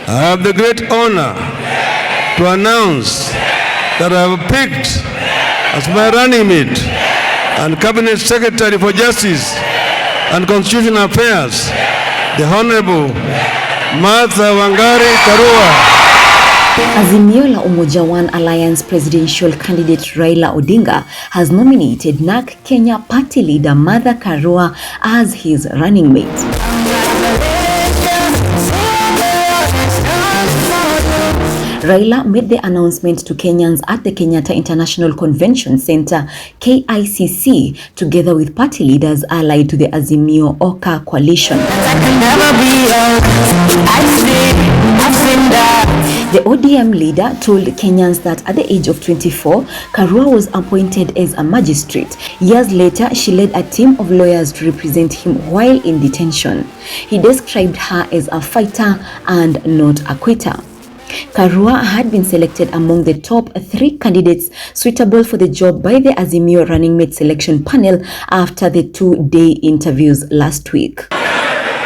I have the great honor to announce that I have picked as my running mate and Cabinet Secretary for Justice and Constitutional Affairs, the Honorable Martha Wangari Karua. Azimio la Umoja One Alliance presidential candidate Raila Odinga has nominated NARC Kenya party leader Martha Karua as his running mate. Raila made the announcement to Kenyans at the Kenyatta International Convention Center, KICC, together with party leaders allied to the Azimio Oka coalition. The ODM leader told Kenyans that at the age of 24, Karua was appointed as a magistrate. Years later, she led a team of lawyers to represent him while in detention. He described her as a fighter and not a quitter. Karua had been selected among the top 3 candidates suitable for the job by the Azimio running mate selection panel after the 2-day interviews last week.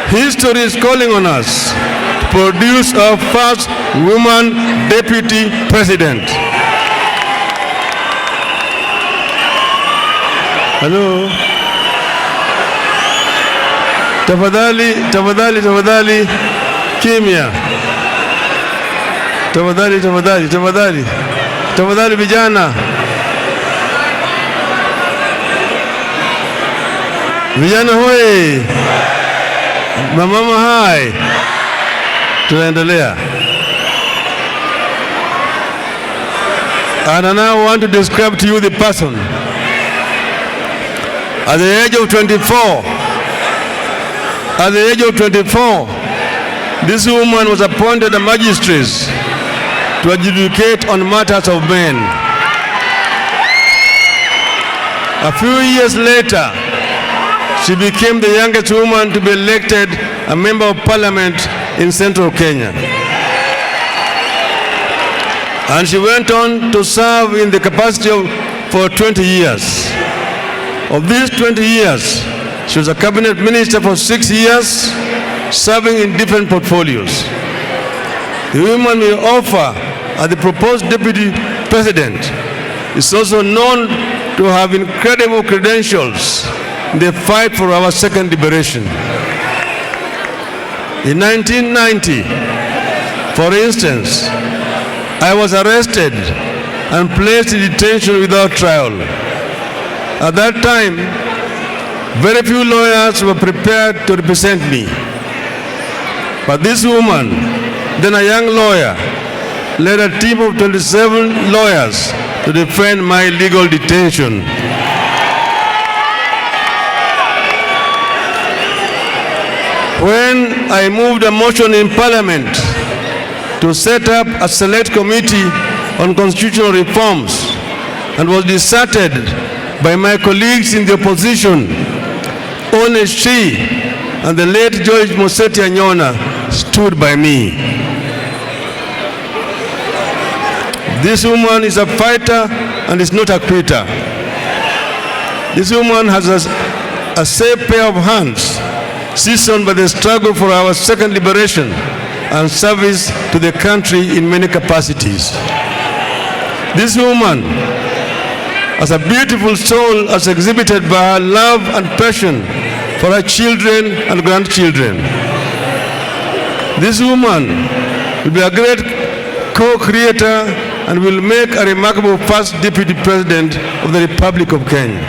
History is calling on us to produce our first woman deputy president. Hello? Tafadhali, kimya. Tafadhali vijana. Vijana hoi. Mama hai. Tunaendelea. And I now want to describe to you the person. At the age of 24, this woman was appointed a magistrate to adjudicate on matters of men. A few years later, she became the youngest woman to be elected a member of parliament in central Kenya. And she went on to serve in the capacity for 20 years. Of these 20 years, she was a cabinet minister for 6 years, serving in different portfolios. The woman we offer as the proposed deputy president is also known to have incredible credentials in the fight for our second liberation. In 1990, for instance, I was arrested and placed in detention without trial. At that time, very few lawyers were prepared to represent me. But this woman, then a young lawyer, led a team of 27 lawyers to defend my legal detention. When I moved a motion in Parliament to set up a select committee on constitutional reforms and was deserted by my colleagues in the opposition, only she and the late George Moseti Anyona stood by me. This woman is a fighter and is not a quitter. This woman has a safe pair of hands, seasoned by the struggle for our second liberation and service to the country in many capacities. This woman has a beautiful soul as exhibited by her love and passion for her children and grandchildren. This woman will be a great co-creator and will make a remarkable first deputy president of the Republic of Kenya.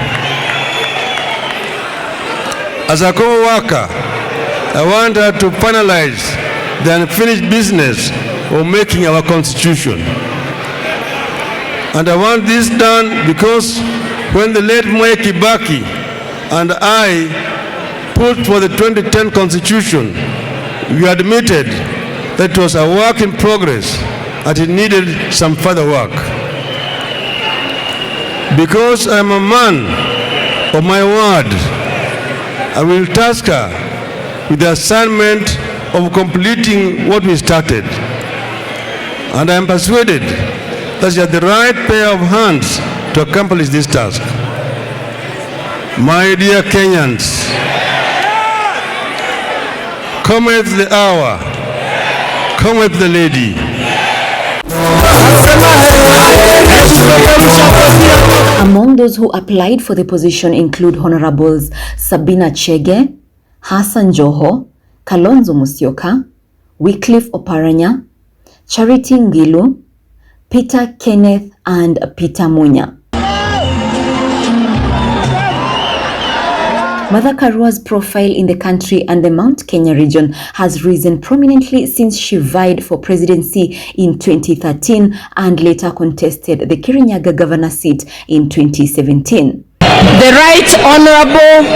As a co-worker, I want her to finalize the unfinished business of making our constitution. And I want this done because when the late Mwai Kibaki and I put for the 2010 constitution, we admitted that it was a work in progress and it needed some further work. Because I am a man of my word, I will task her with the assignment of completing what we started. And I am persuaded that she has the right pair of hands to accomplish this task. My dear Kenyans, cometh the hour, Come with the lady. Among those who applied for the position include Honorables Sabina Chege, Hassan Joho, Kalonzo Musyoka, Wycliffe Oparanya, Charity Ngilu, Peter Kenneth and Peter Munya. Mother Karua's profile in the country and the Mount Kenya region has risen prominently since she vied for presidency in 2013 and later contested the Kirinyaga governor seat in 2017. The Right Honorable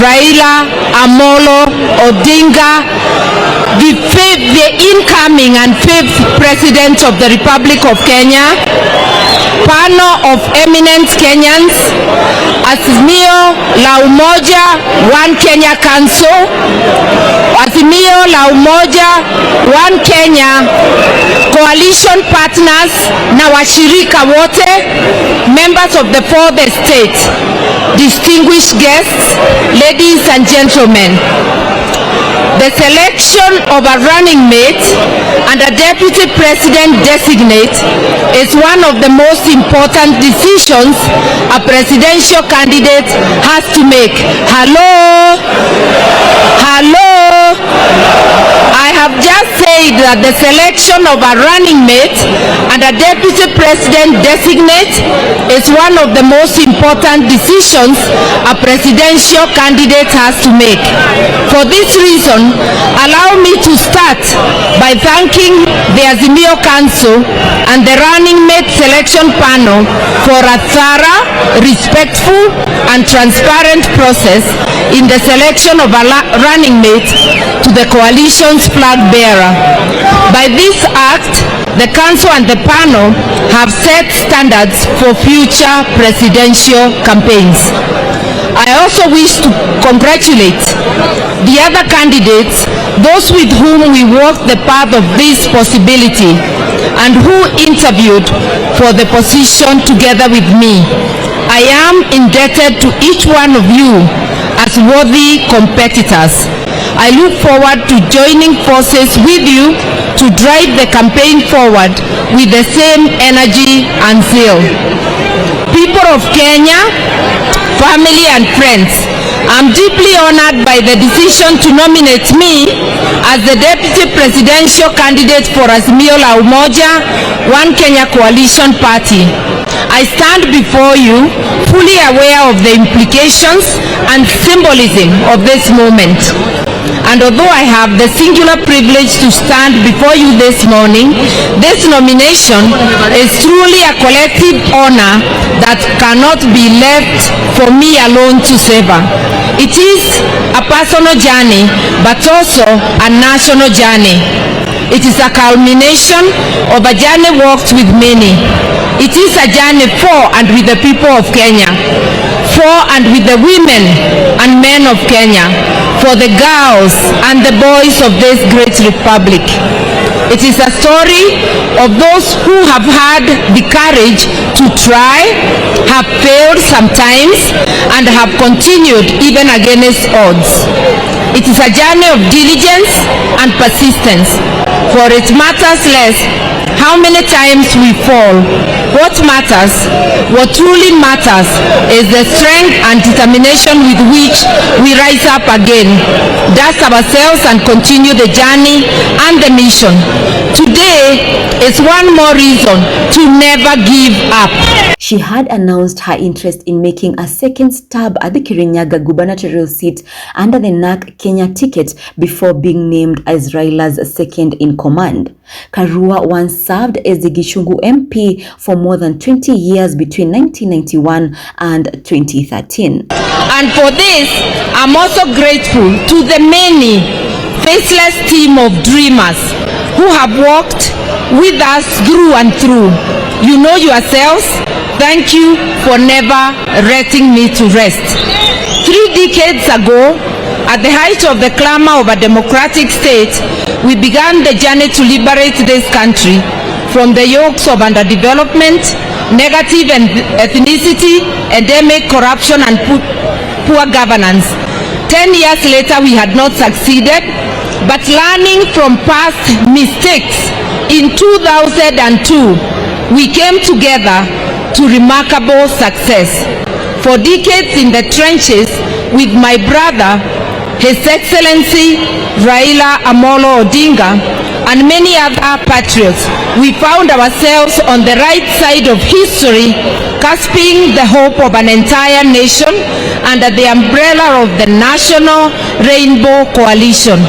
Raila Amolo Odinga, the incoming and fifth President of the Republic of Kenya, panel of eminent Kenyans, Azimio la Umoja, One Kenya Council, Azimio la Umoja, One Kenya, coalition partners na washirika wote, members of the fourth estate, distinguished guests, ladies and gentlemen. The selection of a running mate and a deputy president designate is one of the most important decisions a presidential candidate has to make. Hello? Hello? I have just said that the selection of a running mate and a deputy president designate is one of the most important decisions a presidential candidate has to make. For this reason, allow me to start by thanking the Azimio Council and the running mate selection panel for a thorough, respectful and transparent process in the selection of a running mate to the coalition's flag bearer. By this act, the council and the panel have set standards for future presidential campaigns. I also wish to congratulate the other candidates, those with whom we walked the path of this possibility and who interviewed for the position together with me. I am indebted to each one of you as worthy competitors. I look forward to joining forces with you to drive the campaign forward with the same energy and zeal. People of Kenya, family and friends, I'm deeply honored by the decision to nominate me as the deputy presidential candidate for Azimio la Umoja, One Kenya Coalition Party. I stand before you fully aware of the implications and symbolism of this moment. And although I have the singular privilege to stand before you this morning, this nomination is truly a collective honor that cannot be left for me alone to savor. It is a personal journey, but also a national journey. It is a culmination of a journey walked with many. It is a journey for and with the people of Kenya, for and with the women and men of Kenya, for the girls and the boys of this great republic. It is a story of those who have had the courage to try, have failed sometimes, and have continued even against odds. It is a journey of diligence and persistence, for it matters less how many times we fall. What matters, what truly matters, is the strength and determination with which we rise up again, dust ourselves and continue the journey and the mission. Today is one more reason to never give up. She had announced her interest in making a second stab at the Kirinyaga gubernatorial seat under the NARC Kenya ticket before being named as Raila's second in command. Karua once served as the Gishungu MP for more than 20 years between 1991 and 2013. And for this, I'm also grateful to the many faceless team of dreamers who have walked with us through and through. You know yourselves, thank you for never letting me to rest. 3 decades ago, at the height of the clamor of a democratic state, we began the journey to liberate this country from the yokes of underdevelopment, negative ethnicity, endemic corruption, and poor governance. 10 years later, we had not succeeded. but learning from past mistakes, in 2002, we came together to remarkable success. For decades in the trenches with my brother, His Excellency Raila Amolo Odinga, and many other patriots, we found ourselves on the right side of history, grasping the hope of an entire nation under the umbrella of the National Rainbow Coalition,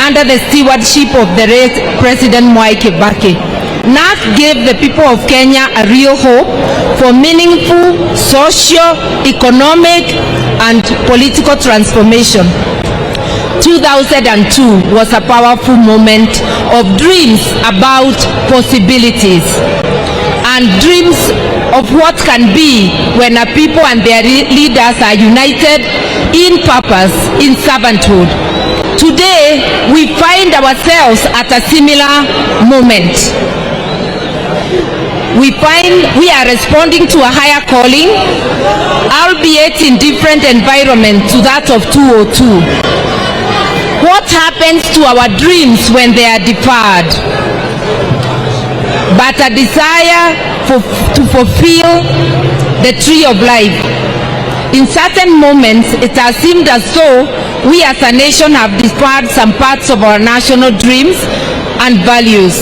under the stewardship of the late President Mwai Kibaki. NARC gave the people of Kenya a real hope for meaningful socio-economic and political transformation. 2002 was a powerful moment of dreams about possibilities and dreams of what can be when a people and their leaders are united in purpose, in servanthood. Today, we find ourselves at a similar moment. We find we are responding to a higher calling, albeit in different environment to that of 2002. What happens to our dreams when they are deferred? But a desire to fulfill the tree of life. In certain moments, it has seemed as though we as a nation have deferred some parts of our national dreams and values.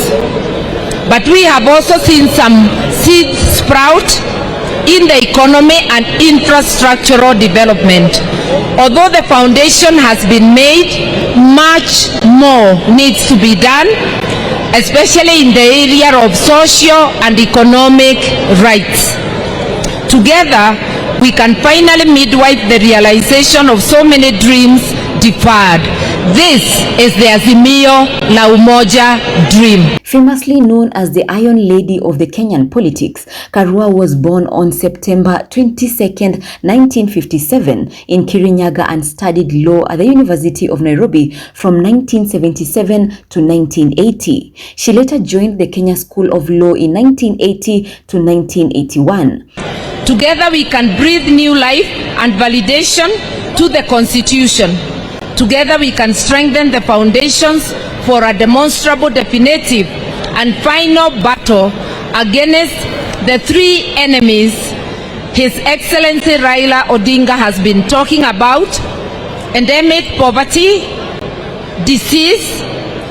But we have also seen some seeds sprout in the economy and infrastructural development. Although the foundation has been made, much more needs to be done, especially in the area of social and economic rights. Together, we can finally midwife the realization of so many dreams deferred. This is the Azimio la Umoja dream. Famously known as the Iron Lady of the Kenyan politics, Karua was born on September 22nd, 1957 in Kirinyaga and studied law at the University of Nairobi from 1977 to 1980. She later joined the Kenya School of Law in 1980 to 1981. Together we can breathe new life and validation to the Constitution. Together we can strengthen the foundations for a demonstrable, definitive, and final battle against the three enemies His Excellency Raila Odinga has been talking about: endemic poverty, disease,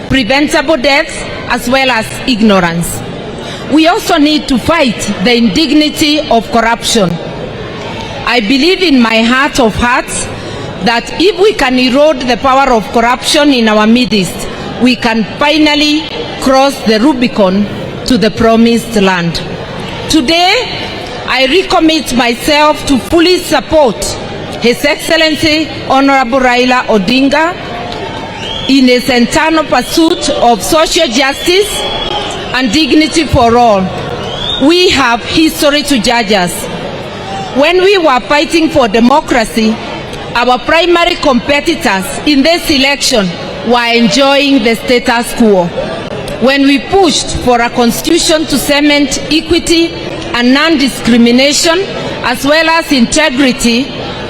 preventable deaths, as well as ignorance. We also need to fight the indignity of corruption. I believe in my heart of hearts that if we can erode the power of corruption in our midst, we can finally cross the Rubicon to the promised land. Today, I recommit myself to fully support His Excellency Honorable Raila Odinga in his internal pursuit of social justice and dignity for all. We have history to judge us. When we were fighting for democracy, our primary competitors in this election were enjoying the status quo. When we pushed for a constitution to cement equity and non-discrimination, as well as integrity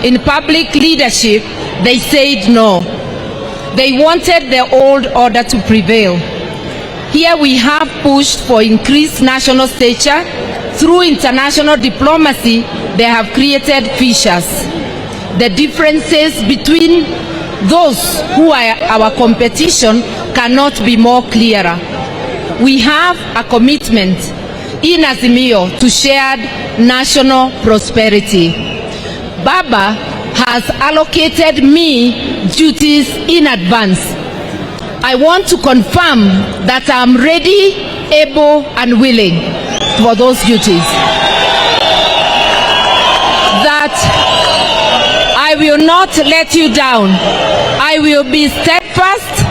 in public leadership, they said no. They wanted the old order to prevail. Here we have pushed for increased national stature. Through international diplomacy, they have created fissures. The differences between those who are our competition cannot be more clearer. We have a commitment in Azimio to shared national prosperity. Baba has allocated me duties in advance. I want to confirm that I am ready, able, and willing for those duties. That I will not let you down. I will be steadfast.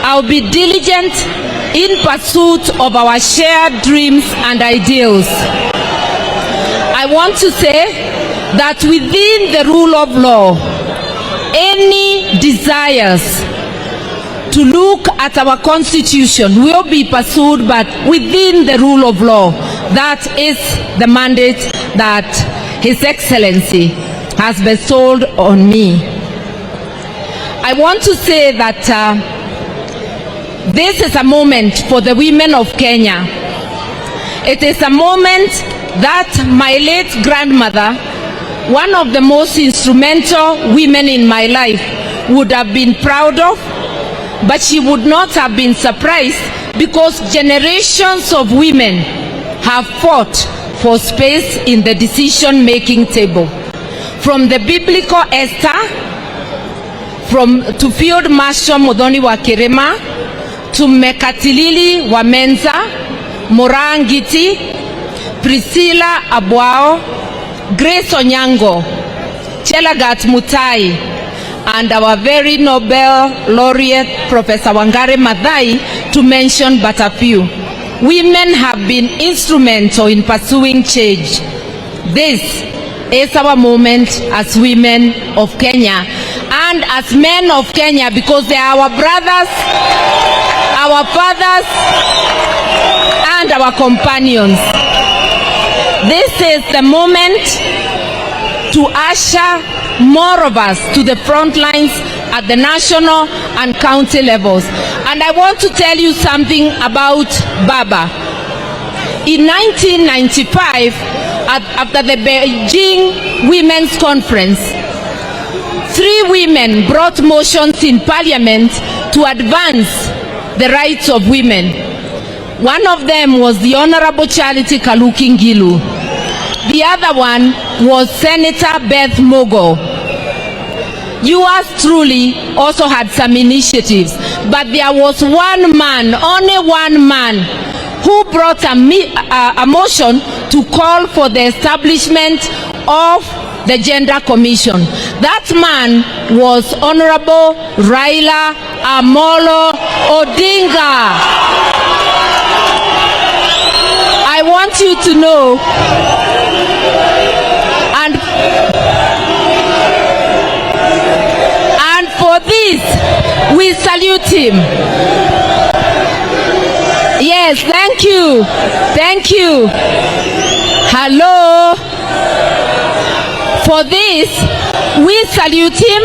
I'll be diligent in pursuit of our shared dreams and ideals. I want to say that within the rule of law, any desires to look at our constitution will be pursued, but within the rule of law. That is the mandate that His Excellency has bestowed on me. I want to say that This is a moment for the women of Kenya. It is a moment that my late grandmother, one of the most instrumental women in my life, would have been proud of, but she would not have been surprised because generations of women have fought for space in the decision-making table. From the biblical Esther, to Field Marshal Muthoni wa Kirima, to Mekatilili wa Menza, Morangiti, Priscilla Abwao, Grace Onyango, Chelagat Mutai, and our very Nobel laureate Professor Wangari Maathai, to mention but a few. Women have been instrumental in pursuing change. This is our moment as women of Kenya and as men of Kenya, because they are our brothers, our fathers, and our companions. This is the moment to usher more of us to the front lines at the national and county levels. And I want to tell you something about Baba. In 1995, after the Beijing Women's Conference, 3 women brought motions in Parliament to advance the rights of women. One of them was the Honorable Charity Kaluki Ngilu. The other one was Senator Beth Mogo. Yours truly also had some initiatives, but there was one man, only one man, who brought a motion to call for the establishment of the Gender Commission. That man was Honorable Raila Amolo Odinga. I want you to know, and for this, we salute him. Yes, thank you. Thank you. Hello. For this, we salute him,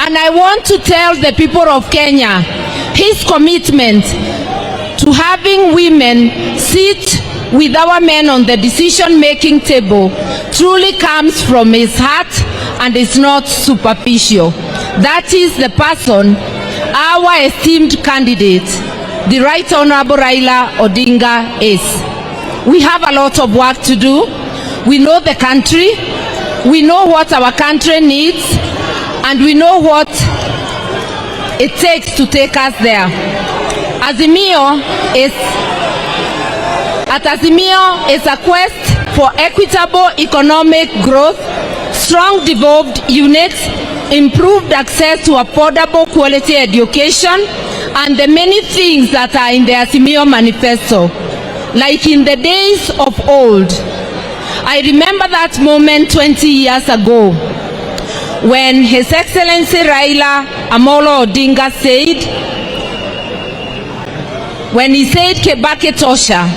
and I want to tell the people of Kenya, his commitment to having women sit with our men on the decision-making table truly comes from his heart and is not superficial. That is the person, our esteemed candidate, the Right Honorable Raila Odinga is. We have a lot of work to do. We know the country. We know what our country needs, and we know what it takes to take us there. Azimio is a quest for equitable economic growth, strong devolved units, improved access to affordable quality education, and the many things that are in the Azimio manifesto. Like in the days of old, I remember that moment 20 years ago when His Excellency Raila Amolo Odinga said, when he said Kebake Tosha,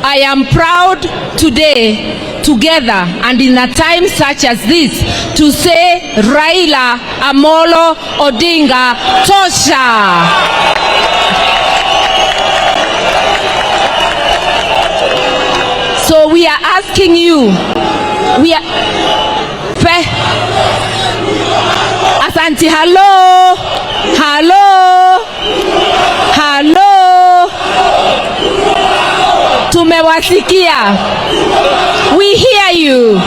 I am proud today, together and in a time such as this, to say Raila Amolo Odinga Tosha. So we are asking you, Asante, hello, hello, hello, tumewasikia, we hear you,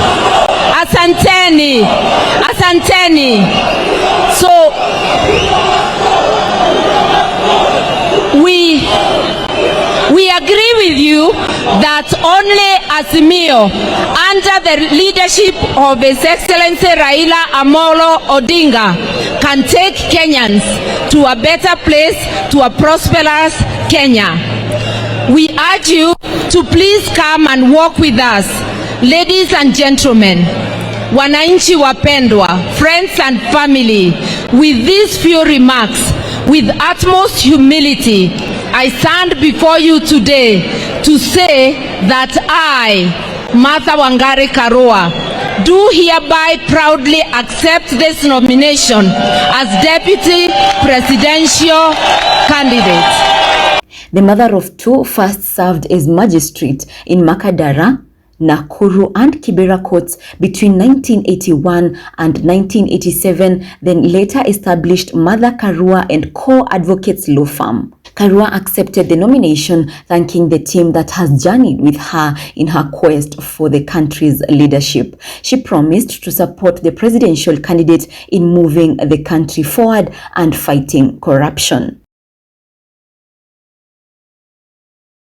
asanteni, asanteni. So we agree with you that only Azimio, under the leadership of His Excellency Raila Amolo Odinga, can take Kenyans to a better place, to a prosperous Kenya. We urge you to please come and walk with us. Ladies and gentlemen, wananchi wapendwa, friends and family, with these few remarks, with utmost humility, I stand before you today to say that I, Martha Wangari Karua, do hereby proudly accept this nomination as Deputy Presidential Candidate. The mother of two first served as magistrate in Makadara, Nakuru and Kibera courts between 1981 and 1987, then later established Mother Karua and Co-Advocates Law Firm. Karua accepted the nomination, thanking the team that has journeyed with her in her quest for the country's leadership. She promised to support the presidential candidate in moving the country forward and fighting corruption.